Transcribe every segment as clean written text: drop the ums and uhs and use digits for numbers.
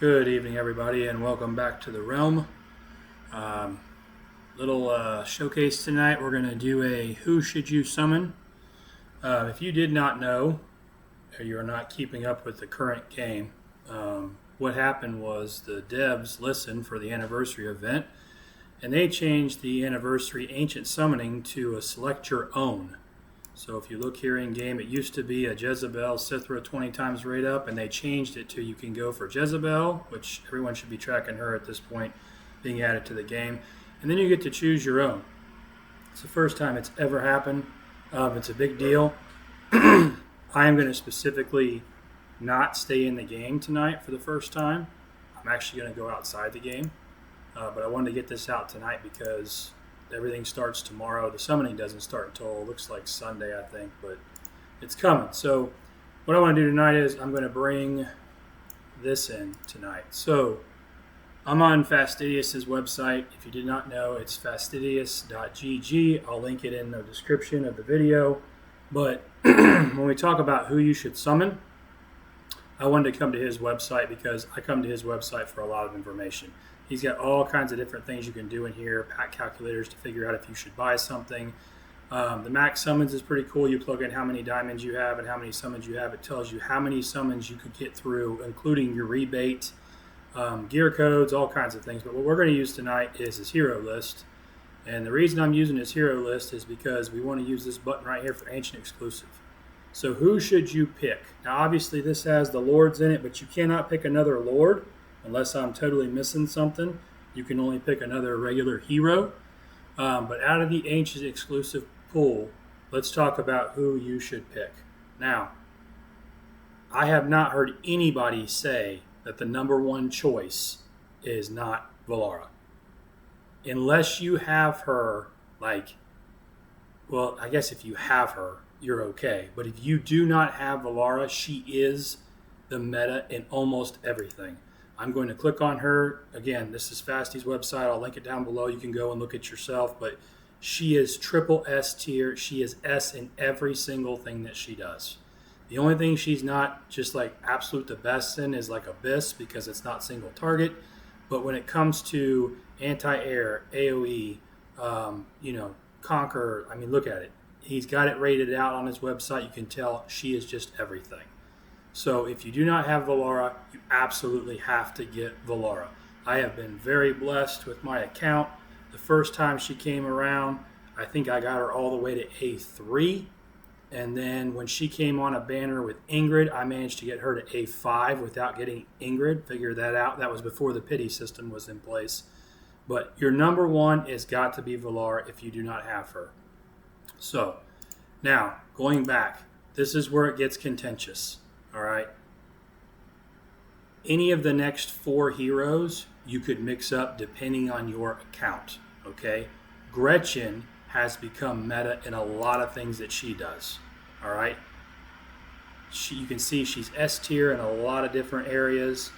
Good evening, everybody, and welcome back to the realm. Um, little showcase tonight. We're going to do a Who Should You Summon? If you did not know, or you're not keeping up with the current game, what happened was the devs listened for the anniversary event, and they changed the anniversary ancient summoning to a select your own. So if you look here in game, it used to be a Jezebel Sithra 20 times rate up, and they changed it to you can go for Jezebel, which everyone should be tracking her at this point, being added to the game, and then you get to choose your own. It's the first time it's ever happened. It's a big deal. I am going to specifically not stay in the game tonight for the first time. I'm actually going to go outside the game, but I wanted to get this out tonight because everything starts tomorrow. The summoning doesn't start until it looks like Sunday, I think, but it's coming. So what I want to do tonight is I'm going to bring this in tonight. So I'm on Fastidious' website. If you did not know, it's fastidious.gg. I'll link it in the description of the video. But when we talk about who you should summon, I wanted to come to his website because I come to his website for a lot of information. He's got all kinds of different things you can do in here, pack calculators to figure out if you should buy something. The max summons is pretty cool. You plug in how many diamonds you have and how many summons you have. It tells you how many summons you could get through, including your rebate, gear codes, all kinds of things. But what we're going to use tonight is his hero list. And the reason I'm using his hero list is because we want to use this button right here for Ancient Exclusive. So who should you pick? Now, obviously, this has the lords in it, but you cannot pick another lord unless I'm totally missing something. You can only pick another regular hero. But out of the Ancient Exclusive pool, let's talk about who you should pick. Now, I have not heard anybody say that the number one choice is not Valara. Unless you have her, well, I guess if you have her, you're okay. But if you do not have Valara, she is the meta in almost everything. I'm going to click on her. Again, this is Fasty's website. I'll link it down below. You can go and look at yourself. But she is triple S tier. She is S in every single thing that she does. The only thing she's not just like absolute the best in is like Abyss because it's not single target. But when it comes to anti-air, AoE, Conqueror, I mean, look at it. He's got it rated out on his website. You can tell she is just everything. So if you do not have Valara, you absolutely have to get Valara. I have been very blessed with my account. The first time she came around, I think I got her all the way to A3. And then when she came on a banner with Ingrid, I managed to get her to A5 without getting Ingrid. Figure that out. That was before the pity system was in place. But your number one has got to be Valara if you do not have her. So, now, going back, this is where it gets contentious. All right. Any of the next four heroes you could mix up depending on your account. Okay. Gretchen has become meta in a lot of things that she does. All right. You can see she's S tier in a lot of different areas.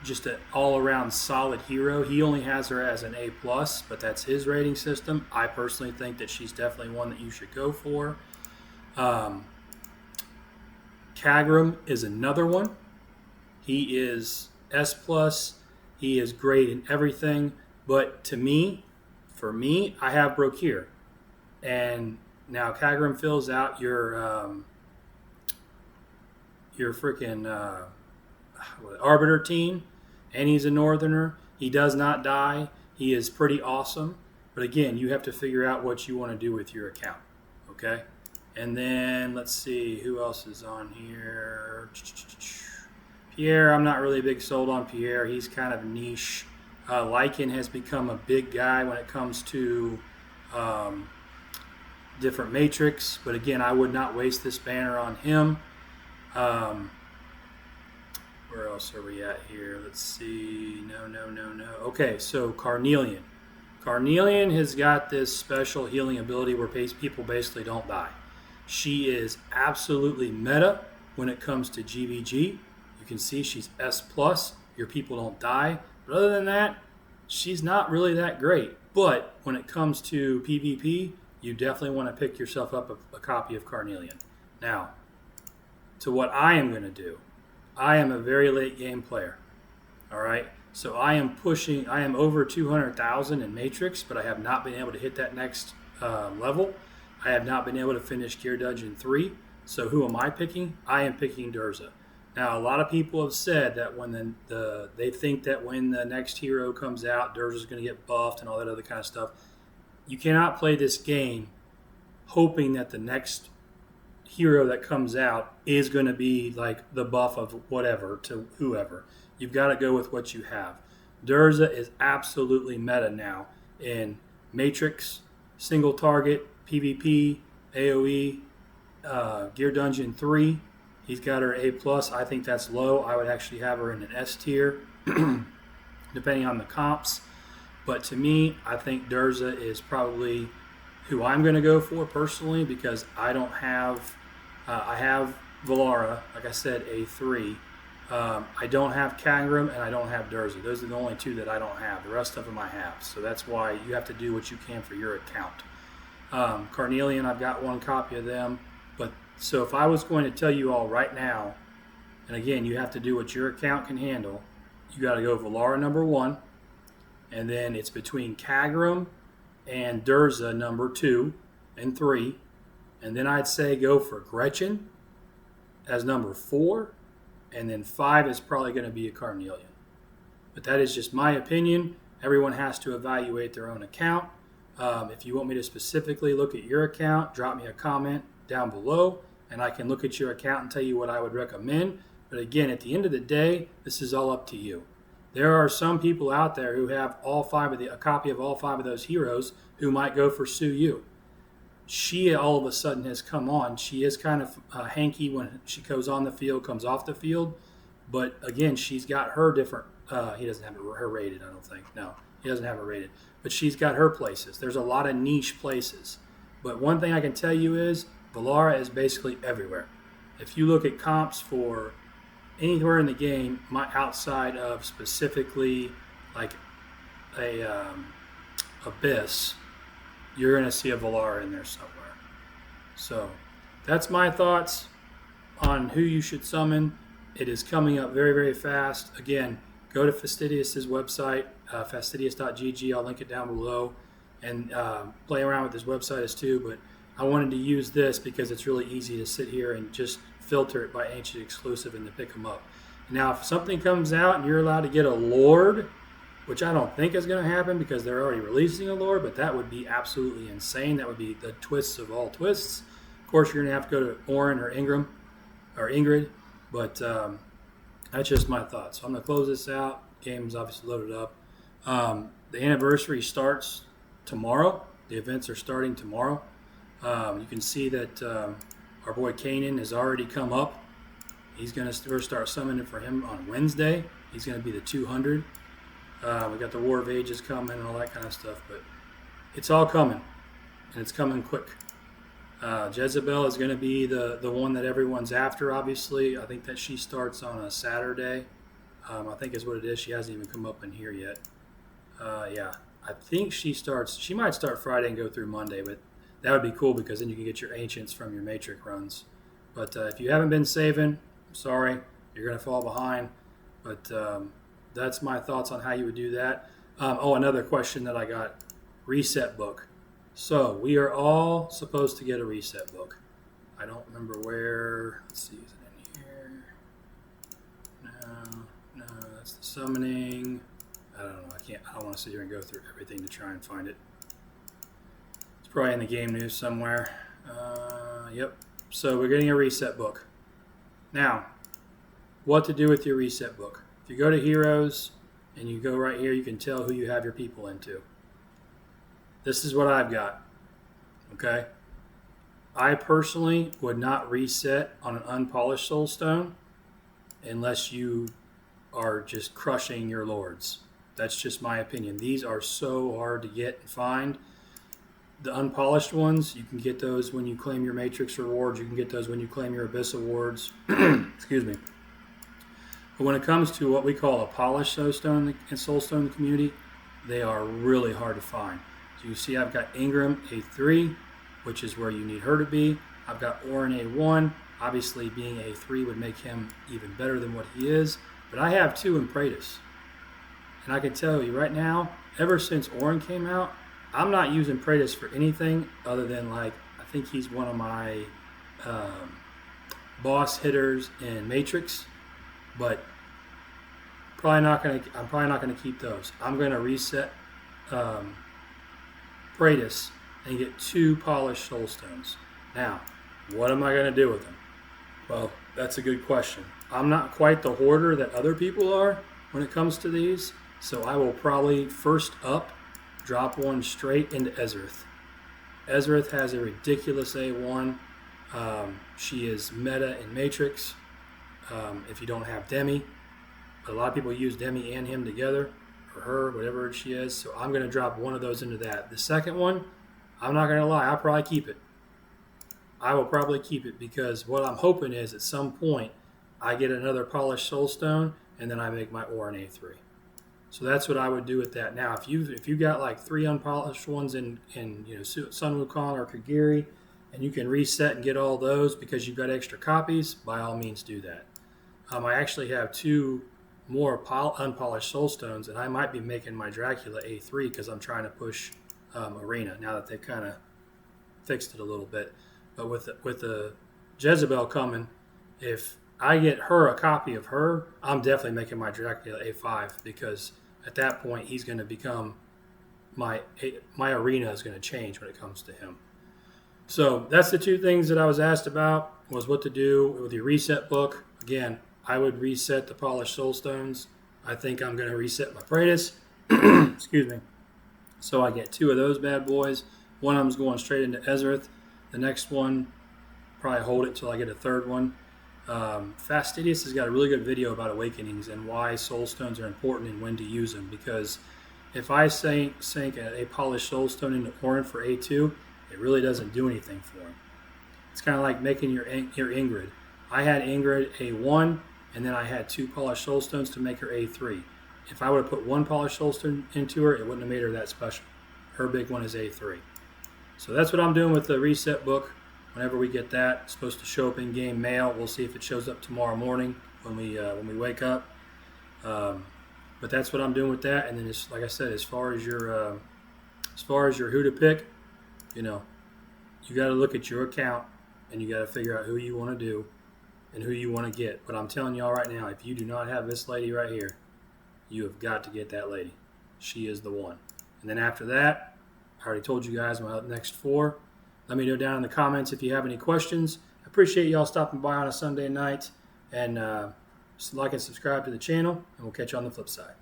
Just an all-around solid hero. He only has her as an A+, but that's his rating system. I personally think that she's definitely one that you should go for. Kagrum is another one. He is S+. He is great in everything. But for me, I have Brokir. And now Kagrum fills out your freaking Arbiter team. And he's a Northerner. He does not die. He is pretty awesome. But again, you have to figure out what you want to do with your account. Okay? And then let's see who else is on here. Pierre, I'm not really big sold on Pierre. He's kind of niche. Lycan has become a big guy when it comes to different matrix. But again, I would not waste this banner on him. Where else are we at here? Let's see. No. Okay, so Carnelian. Carnelian has got this special healing ability where people basically don't die. She is absolutely meta when it comes to GVG. You can see she's S+. Your people don't die. But other than that, she's not really that great. But when it comes to PvP, you definitely want to pick yourself up a copy of Carnelian. Now, to what I am going to do. I am a very late game player. All right. So I am over 200,000 in Matrix, but I have not been able to hit that next level. I have not been able to finish Gear Dungeon 3. So who am I picking? I am picking Durza. Now, a lot of people have said that when they think that when the next hero comes out, Durza's going to get buffed and all that other kind of stuff. You cannot play this game hoping that the next hero that comes out is going to be like the buff of whatever to whoever. You've got to go with what you have. Durza is absolutely meta now in Matrix, single target, PvP, AoE, Gear Dungeon 3. He's got her A+. I think that's low. I would actually have her in an S tier, depending on the comps. But to me, I think Durza is probably who I'm going to go for personally, because I don't have... I have Valara, like I said, A3. I don't have Kangram and I don't have Durza. Those are the only two that I don't have. The rest of them I have. So that's why you have to do what you can for your account. Carnelian, I've got one copy of them. But so if I was going to tell you all right now, and again, you have to do what your account can handle, you got to go Valara number 1. And then it's between Kangram and Durza number 2 and 3. And then I'd say go for Gretchen as number 4. And then 5 is probably going to be a Carnelian. But that is just my opinion. Everyone has to evaluate their own account. If you want me to specifically look at your account, drop me a comment down below, and I can look at your account and tell you what I would recommend. But again, at the end of the day, this is all up to you. There are some people out there who have a copy of all 5 of those heroes who might go for Su Yu. She all of a sudden has come on. She is kind of hanky when she goes on the field, comes off the field. But again, she's got her different. He doesn't have her rated, I don't think. No, he doesn't have her rated. But she's got her places. There's a lot of niche places. But one thing I can tell you is Valara is basically everywhere. If you look at comps for anywhere in the game, outside of specifically like a Abyss, you're going to see a Valara in there somewhere. So that's my thoughts on who you should summon. It is coming up very, very fast. Again, go to Fastidious' website, fastidious.gg. I'll link it down below. And play around with his website too. But I wanted to use this because it's really easy to sit here and just filter it by Ancient Exclusive and to pick them up. Now, if something comes out and you're allowed to get a Lord, which I don't think is going to happen because they're already releasing a Lord, but that would be absolutely insane. That would be the twists of all twists. Of course, you're going to have to go to Orin or Ingrid, but that's just my thoughts. So I'm going to close this out. Game's obviously loaded up. The anniversary starts tomorrow. The events are starting tomorrow. You can see that our boy Kanan has already come up. He's going to start summoning for him on Wednesday. He's going to be the 200. We got the War of Ages coming and all that kind of stuff, but it's all coming, and it's coming quick. Jezebel is going to be the one that everyone's after, obviously. I think that she starts on a Saturday. I think is what it is. She hasn't even come up in here yet. Yeah, I think she might start Friday and go through Monday, but that would be cool because then you can get your Ancients from your Matrix runs. But if you haven't been saving, I'm sorry, you're going to fall behind. But that's my thoughts on how you would do that. Another question that I got, reset book. So we are all supposed to get a reset book. I don't remember where. Let's see, is it in here? No, that's the summoning. I don't know. I don't want to sit here and go through everything to try and find it. It's probably in the game news somewhere. Yep. So we're getting a reset book. Now, what to do with your reset book? If you go to Heroes and you go right here, you can tell who you have your people into. This is what I've got. Okay? I personally would not reset on an unpolished soulstone unless you are just crushing your lords. That's just my opinion. These are so hard to get and find. The unpolished ones, you can get those when you claim your Matrix rewards. You can get those when you claim your Abyss awards. Excuse me. But when it comes to what we call a polished soulstone and soulstone in the community, they are really hard to find. So you see I've got Ingram A3, which is where you need her to be. I've got Orin A1, Obviously, being A3 would make him even better than what he is. But I have 2 in Praetus. And I can tell you right now, ever since Orin came out, I'm not using Praetus for anything other than, like, I think he's one of my boss hitters in Matrix. But I'm probably not gonna keep those. I'm gonna reset Praetus and get 2 polished soulstones. Now, what am I gonna do with them? Well, that's a good question. I'm not quite the hoarder that other people are when it comes to these, so I will probably first up drop one straight into Ezrith. Ezrith has a ridiculous A1. She is meta in Matrix. If you don't have Demi, a lot of people use Demi and him together, or her, whatever she is. So I'm going to drop one of those into that. The second one, I'm not going to lie, I'll probably keep it. I will probably keep it because what I'm hoping is at some point I get another polished soulstone and then I make my Orin A3. So that's what I would do with that. Now, if you got like 3 unpolished ones in Sun Wukong or Kagiri, and you can reset and get all those because you've got extra copies, by all means do that. I actually have 2 more unpolished soulstones, and I might be making my Dracula A3 because I'm trying to push Arena now that they've kind of fixed it a little bit. But with the Jezebel coming, if I get her a copy of her, I'm definitely making my Dracula A5 because at that point he's going to become my arena is going to change when it comes to him. So that's the 2 things that I was asked about, was what to do with your reset book. Again, I would reset the polished soulstones. I think I'm going to reset my Praetus. Excuse me. So I get 2 of those bad boys. One of them's going straight into Ezrith. The next one, probably hold it till I get a 3rd one. Fastidious has got a really good video about awakenings and why soulstones are important and when to use them. Because if I sink a polished soulstone into Orin for A2, it really doesn't do anything for him. It's kind of like making your Ingrid. I had Ingrid A1, and then I had 2 polished soulstones to make her A3. If I would have put 1 polished soulstone into her, it wouldn't have made her that special. Her big one is A3. So that's what I'm doing with the reset book. Whenever we get that, it's supposed to show up in game mail. We'll see if it shows up tomorrow morning when we wake up. But that's what I'm doing with that. And then, like I said, as far as your who to pick, you got to look at your account and you got to figure out who you want to do and who you want to get. But I'm telling y'all right now, if you do not have this lady right here, you have got to get that lady. She is the one. And then after that, I already told you guys my next 4. Let me know down in the comments if you have any questions. I appreciate y'all stopping by on a Sunday night. And like and subscribe to the channel, and we'll catch you on the flip side.